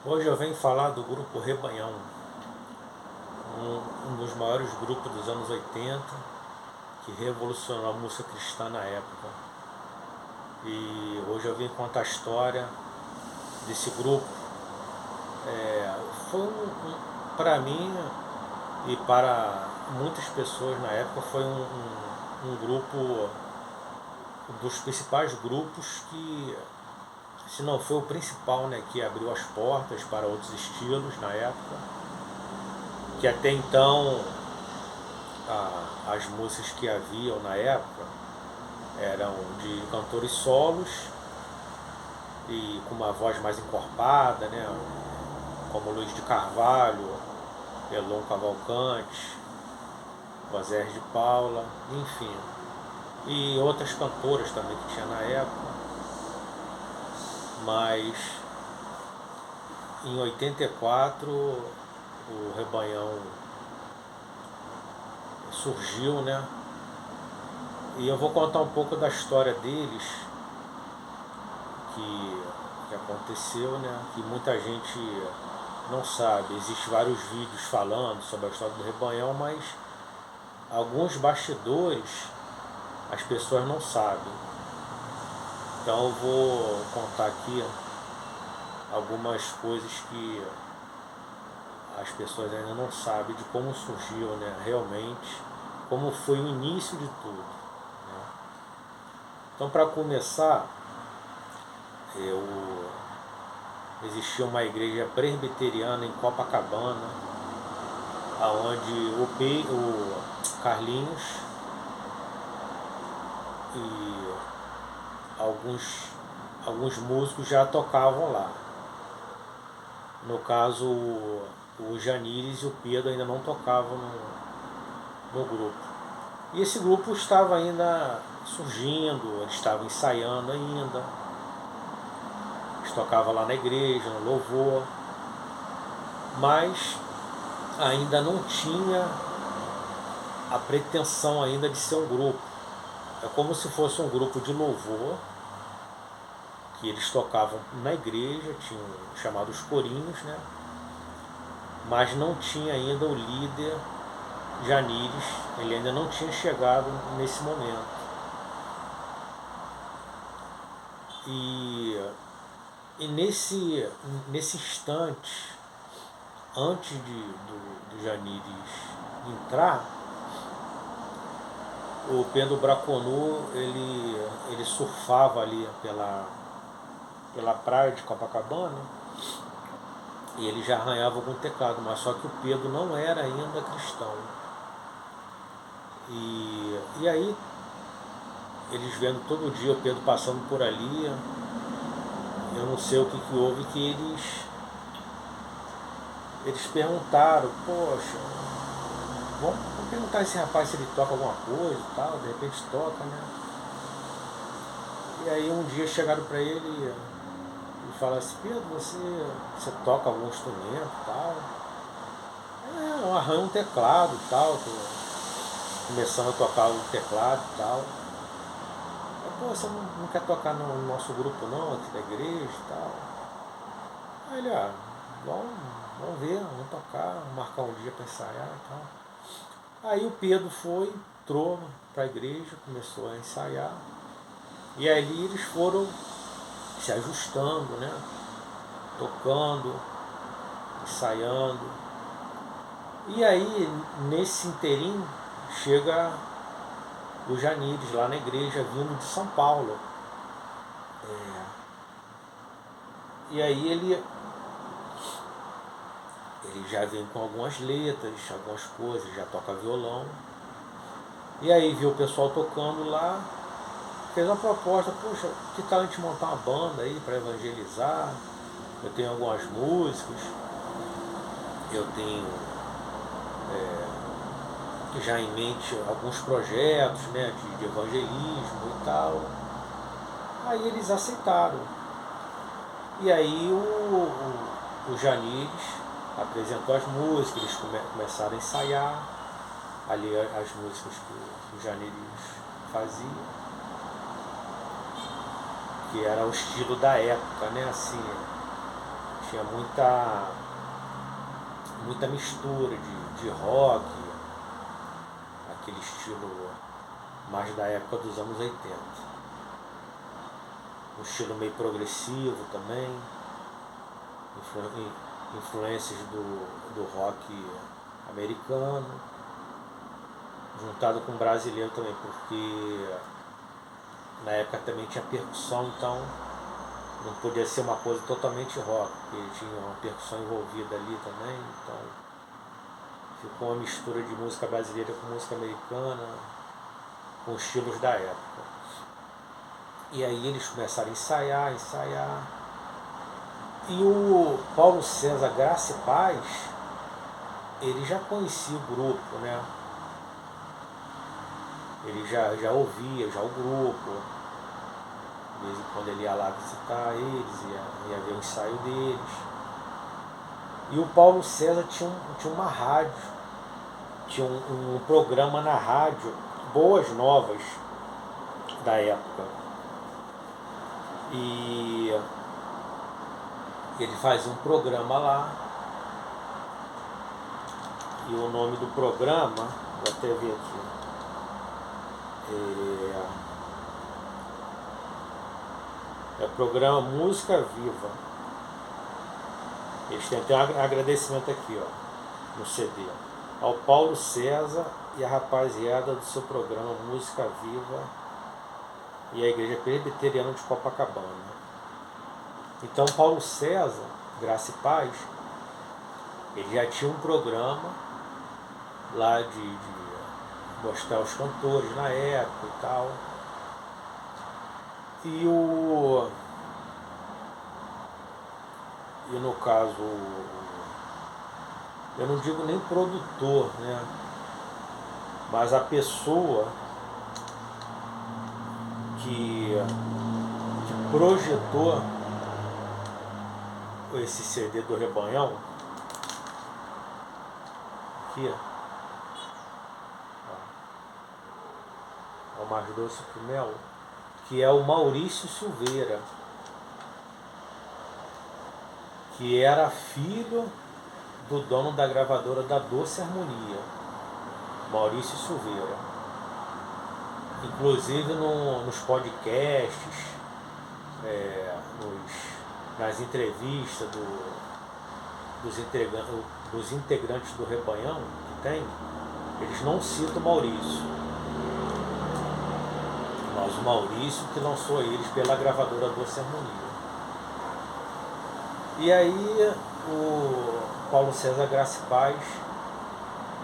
Hoje eu venho falar do grupo Rebanhão, um dos maiores grupos dos anos 80 que revolucionou a música cristã na época. E hoje eu vim contar a história desse grupo. Foi para mim e para muitas pessoas na época, foi um grupo, um dos principais grupos que, se não foi o principal, né, que abriu as portas para outros estilos na época, que até então as músicas que haviam na época eram de cantores solos e com uma voz mais encorpada, né, como Luiz de Carvalho, Elon Cavalcante, José de Paula, enfim, e outras cantoras também que tinha na época. Mas em 84 o Rebanhão surgiu, né? E eu vou contar um pouco da história deles, que aconteceu, né? Que muita gente não sabe. Existem vários vídeos falando sobre a história do Rebanhão, mas alguns bastidores as pessoas não sabem. Então eu vou contar aqui algumas coisas que as pessoas ainda não sabem de como surgiu, né, realmente, como foi o início de tudo, né? Então, para começar, existia uma igreja presbiteriana em Copacabana, aonde o Carlinhos e alguns músicos já tocavam lá. No caso, o Janires e o Pedro ainda não tocavam no grupo. E esse grupo estava ainda surgindo, eles estavam ensaiando ainda. Eles tocavam lá na igreja, no louvor, mas ainda não tinha a pretensão ainda de ser um grupo. É como se fosse um grupo de louvor, que eles tocavam na igreja, tinham chamados corinhos, né? Mas não tinha ainda o líder Janires, ele ainda não tinha chegado nesse momento. E, e nesse instante, antes do Janires entrar, o Pedro Braconu ele surfava ali pela praia de Copacabana e ele já arranhava algum teclado, mas só que o Pedro não era ainda cristão. E aí, eles vendo todo dia o Pedro passando por ali, eu não sei o que houve, que eles perguntaram, poxa, vamos perguntar a esse rapaz se ele toca alguma coisa e tal, de repente toca, né? E aí um dia chegaram para ele e falaram assim, Pedro, você toca algum instrumento e tal? Eu arranho um teclado e tal, tô começando a tocar o teclado e tal. Pô, você não quer tocar no nosso grupo não, aqui da igreja e tal? Aí ele, vamos ver, vamos tocar, vamos marcar um dia para ensaiar e tal. Aí o Pedro entrou para a igreja, começou a ensaiar. E ali eles foram se ajustando, né? Tocando, ensaiando. E aí, nesse inteirinho, chega o Janires lá na igreja, vindo de São Paulo. E aí ele já vem com algumas letras, algumas coisas, já toca violão. E aí viu o pessoal tocando lá, fez uma proposta, poxa, que tal a gente montar uma banda aí para evangelizar? Eu tenho algumas músicas, eu tenho já em mente alguns projetos, né, de evangelismo e tal. Aí eles aceitaram. E aí o Janires apresentou as músicas, eles começaram a ensaiar ali as músicas que o Janires fazia, que era o estilo da época, né? Assim, tinha muita mistura de rock, aquele estilo mais da época dos anos 80. Um estilo meio progressivo também, influências do rock americano, juntado com brasileiro também, porque na época também tinha percussão, então não podia ser uma coisa totalmente rock, porque tinha uma percussão envolvida ali também, então ficou uma mistura de música brasileira com música americana, com estilos da época. E aí eles começaram a ensaiar. E o Paulo César Graça e Paz, ele já conhecia o grupo, né? Ele já ouvia já o grupo. De vez em quando ele ia lá visitar eles, ia ver o ensaio deles. E o Paulo César tinha uma rádio, tinha um programa na rádio, Boas Novas, da época. E ele fazia um programa lá. E o nome do programa, vou até ver aqui, é o programa Música Viva. Eles têm até um agradecimento aqui, ó, no CD. Ao Paulo César e a rapaziada do seu programa Música Viva e a Igreja Presbiteriana de Copacabana. Então Paulo César, Graça e Paz, ele já tinha um programa lá de mostrar os cantores na época e tal. E no caso, eu não digo nem produtor, né? Mas a pessoa que projetou esse CD do Rebanhão, aqui, ó, o mais doce que o mel, que é o Maurício Silveira, que era filho do dono da gravadora da Doce Harmonia, Maurício Silveira. Inclusive nos podcasts, nas entrevistas dos integrantes do Rebanhão que tem, eles não citam o Maurício. Mas o Maurício que lançou eles pela gravadora Doce Harmonia. E aí o Paulo César Graça e Paz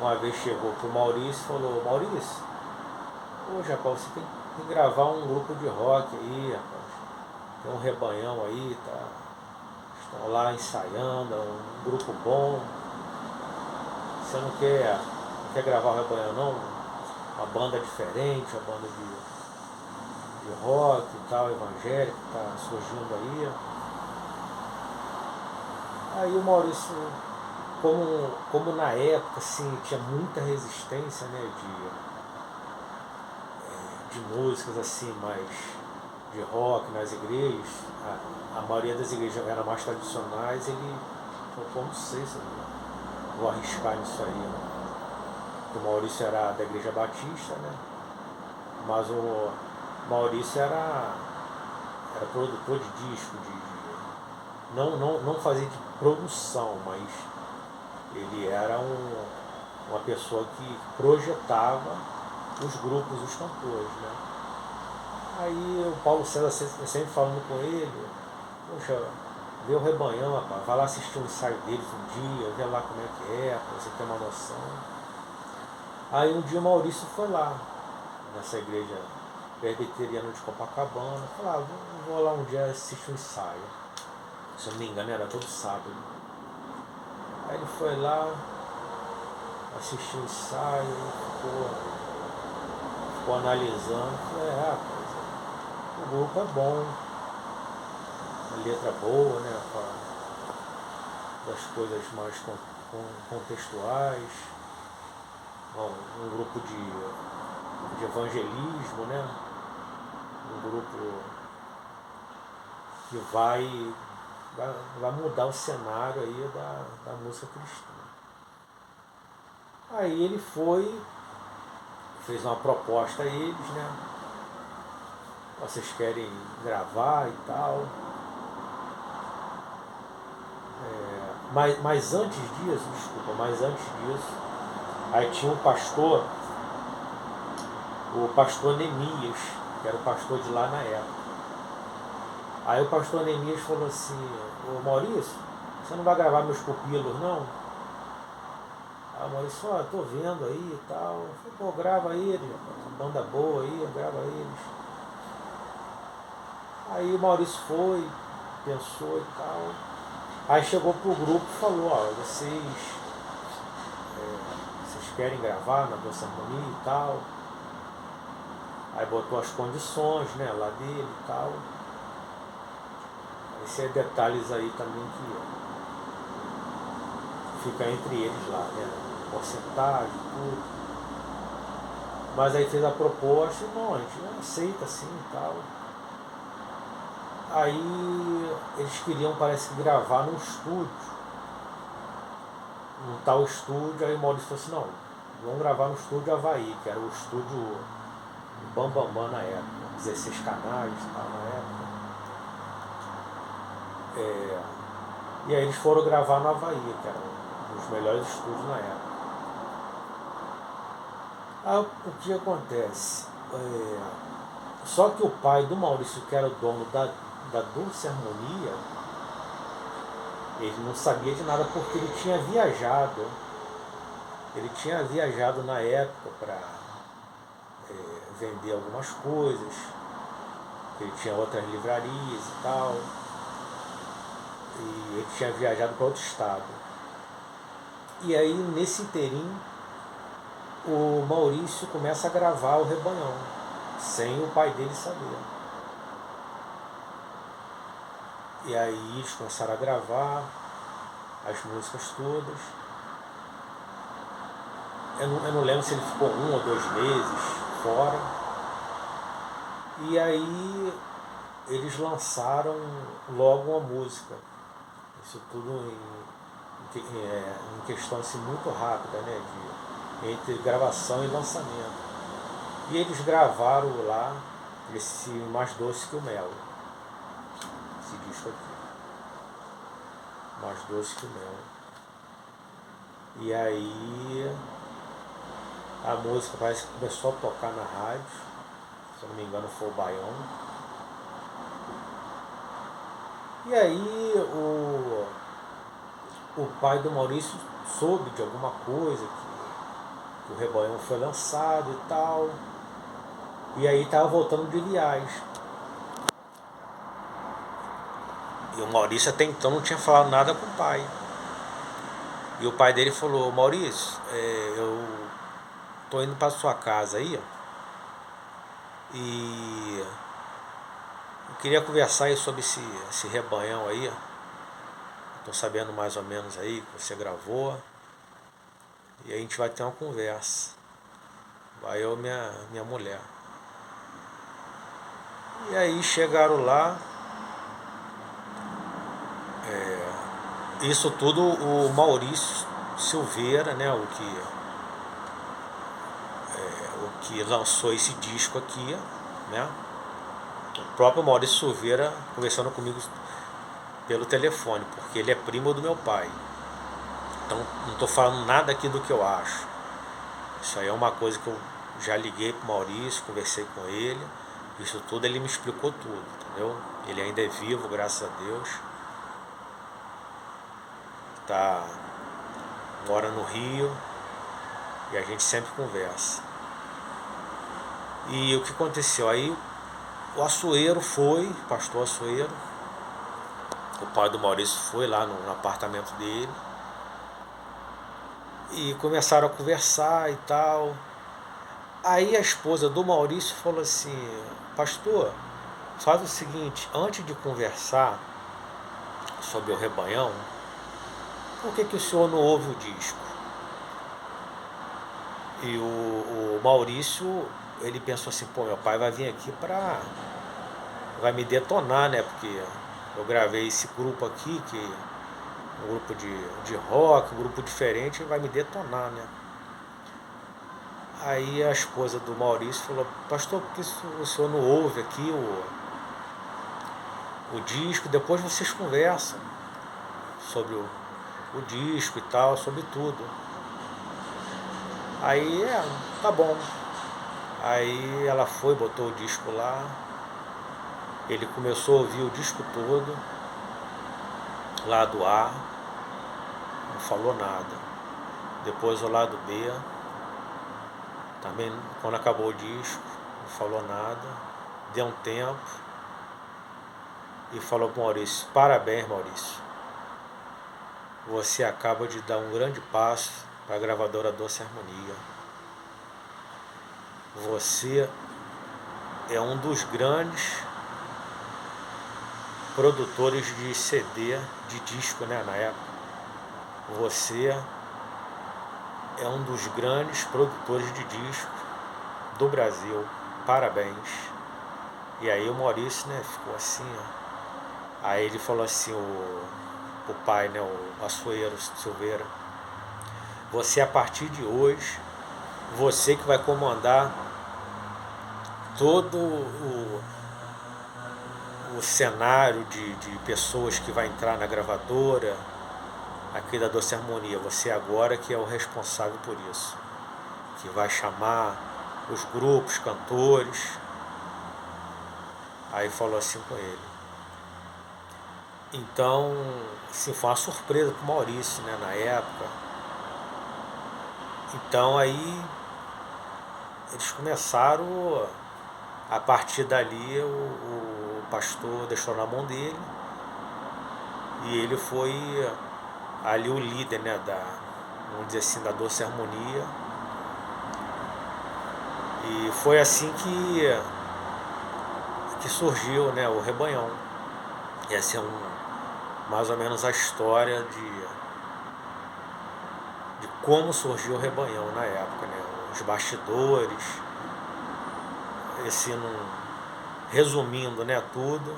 uma vez chegou pro Maurício e falou: Maurício, hoje, rapaz, você tem que gravar um grupo de rock aí, rapaz. Tem um Rebanhão aí, tá? Estão lá ensaiando, um grupo bom. Você não quer gravar o Rebanhão não? Uma banda diferente, uma banda de rock e tal, evangélico, que tá surgindo aí. Aí o Maurício, como na época assim, tinha muita resistência, né, de músicas assim, mais de rock nas igrejas, a maioria das igrejas eram mais tradicionais, ele falou: não sei se eu vou arriscar nisso aí, né? O Maurício era da Igreja Batista, né? Mas o Maurício era produtor de disco, não fazia de produção, mas ele era uma pessoa que projetava os grupos, os cantores, né? Aí o Paulo César sempre falando com ele: poxa, vê o Rebanhão, rapaz, vai lá assistir um ensaio deles um dia, vê lá como é que é, pra você ter uma noção. Aí um dia o Maurício foi lá, nessa igreja presbiteriana de Copacabana, falou: vou lá um dia assistir um ensaio. Se eu não me engano era todo sábado. Aí ele foi lá, assistiu o ensaio, ficou analisando. Falei: rapaz, o grupo é bom, a letra boa, né? Das coisas mais contextuais, um grupo de evangelismo, né? Um grupo que vai vai mudar o cenário aí da música cristã. Aí ele foi, fez uma proposta a eles, né? Vocês querem gravar e tal. Mas antes disso, aí tinha o pastor Neemias, que era o pastor de lá na época. Aí o pastor Neemias falou assim: ô Maurício, você não vai gravar meus pupilos não? Aí o Maurício, tô vendo aí e tal. Eu falei, pô, grava eles, banda boa aí, grava eles. Aí o Maurício foi, pensou e tal. Aí chegou pro grupo e falou, vocês querem gravar na Doce Harmonia e tal. Aí botou as condições, né, lá dele e tal. Esses detalhes aí também que fica entre eles lá, né, porcentagem, tudo. Mas aí fez a proposta e não, a gente não aceita assim e tal. Aí eles queriam, parece que, gravar num estúdio, num tal estúdio. Aí o Maurício falou assim, não, vamos gravar no estúdio Havaí, que era o estúdio Bambambam na época, 16 canais e tal na época. E aí eles foram gravar no Havaí, que era um dos melhores estúdios na época. Aí o que acontece? Só que o pai do Maurício, que era o dono da Doce Harmonia, ele não sabia de nada porque ele tinha viajado. Ele tinha viajado na época para vender algumas coisas. Ele tinha outras livrarias e tal. E ele tinha viajado para outro estado. E aí, nesse inteirinho, o Maurício começa a gravar o Rebanhão, sem o pai dele saber. E aí eles começaram a gravar as músicas todas. Eu não lembro se ele ficou 1 ou 2 meses fora. E aí eles lançaram logo uma música. Isso tudo em questão assim, muito rápida, né? Entre gravação e lançamento. E eles gravaram lá esse Mais Doce que o Mel. Esse disco aqui. Mais Doce que o Mel. E aí a música parece que começou a tocar na rádio. Se eu não me engano foi o Baião. E aí o pai do Maurício soube de alguma coisa, que o Rebanhão foi lançado e tal. E aí estava voltando de viagem. E o Maurício até então não tinha falado nada com o pai. E o pai dele falou, Maurício, eu tô indo para sua casa aí, e eu queria conversar aí sobre esse Rebanhão aí. Tô sabendo mais ou menos aí que você gravou. E aí a gente vai ter uma conversa. Vai eu e minha mulher. E aí chegaram lá. Isso tudo o Maurício Silveira, né, o que lançou esse disco aqui, né? O próprio Maurício Silveira conversando comigo pelo telefone, porque ele é primo do meu pai. Então não estou falando nada aqui do que eu acho. Isso aí é uma coisa que eu já liguei pro Maurício, conversei com ele. Isso tudo ele me explicou tudo, entendeu? Ele ainda é vivo, graças a Deus. Mora no Rio e a gente sempre conversa. E o que aconteceu? Aí o Açoeiro foi, o pastor Açoeiro, o pai do Maurício foi lá no apartamento dele e começaram a conversar e tal. Aí a esposa do Maurício falou assim, pastor, faz o seguinte, antes de conversar sobre o Rebanhão, por que o senhor não ouve o disco? E o Maurício, ele pensou assim, pô, meu pai vai vir aqui vai me detonar, né? Porque eu gravei esse grupo aqui, que é um grupo de rock, um grupo diferente, vai me detonar, né? Aí a esposa do Maurício falou, pastor, por que o senhor não ouve aqui o disco, depois vocês conversam sobre o disco e tal, sobre tudo. Aí, tá bom. Aí ela foi, botou o disco lá, ele começou a ouvir o disco todo, lado A, não falou nada. Depois o lado B, também quando acabou o disco, não falou nada. Deu um tempo e falou pro Maurício, parabéns, Maurício. Você acaba de dar um grande passo para a gravadora Doce Harmonia. Você é um dos grandes produtores de CD, de disco, né, na época. Você é um dos grandes produtores de disco do Brasil. Parabéns. E aí o Maurício, né, ficou assim, ó. Aí ele falou assim, o pai, né, o Açoeiro Silveira, você a partir de hoje, você que vai comandar todo o cenário de pessoas que vai entrar na gravadora aqui da Doce Harmonia, você agora que é o responsável por isso, que vai chamar os grupos, cantores. Aí falou assim com ele. Então, assim, foi uma surpresa pro Maurício, né, na época. Então aí eles começaram, a partir dali o pastor deixou na mão dele e ele foi ali o líder, né, vamos dizer assim, da Doce Harmonia. E foi assim que surgiu, né, o Rebanhão. Essa é mais ou menos a história de como surgiu o Rebanhão na época, né, os bastidores, resumindo, né, tudo.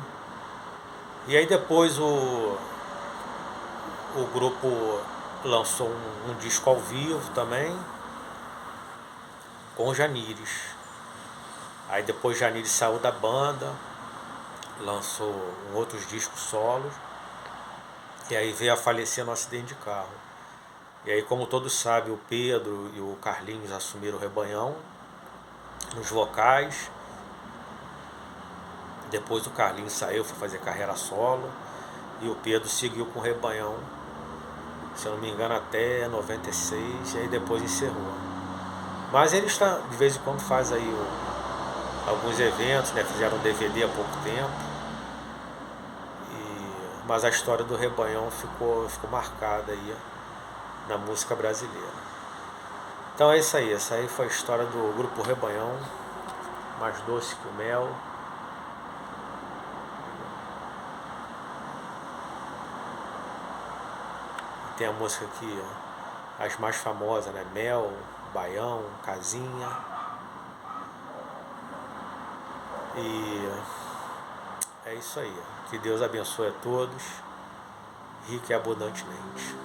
E aí depois o grupo lançou um disco ao vivo também, com o Janires. Aí depois Janires saiu da banda, lançou outros discos solos, e aí veio a falecer no acidente de carro. E aí, como todos sabem, o Pedro e o Carlinhos assumiram o Rebanhão nos vocais. Depois o Carlinhos saiu, foi fazer carreira solo, e o Pedro seguiu com o Rebanhão, se eu não me engano, até 96, e aí depois encerrou. Mas ele está, de vez em quando faz aí alguns eventos, né? Fizeram um DVD há pouco tempo. Mas a história do Rebanhão ficou marcada aí na música brasileira. Então é isso aí, essa aí foi a história do grupo Rebanhão, mais doce que o mel. Tem a música aqui, as mais famosas, né? Mel, Baião, Casinha. E é isso aí. Que Deus abençoe a todos, rico e abundantemente.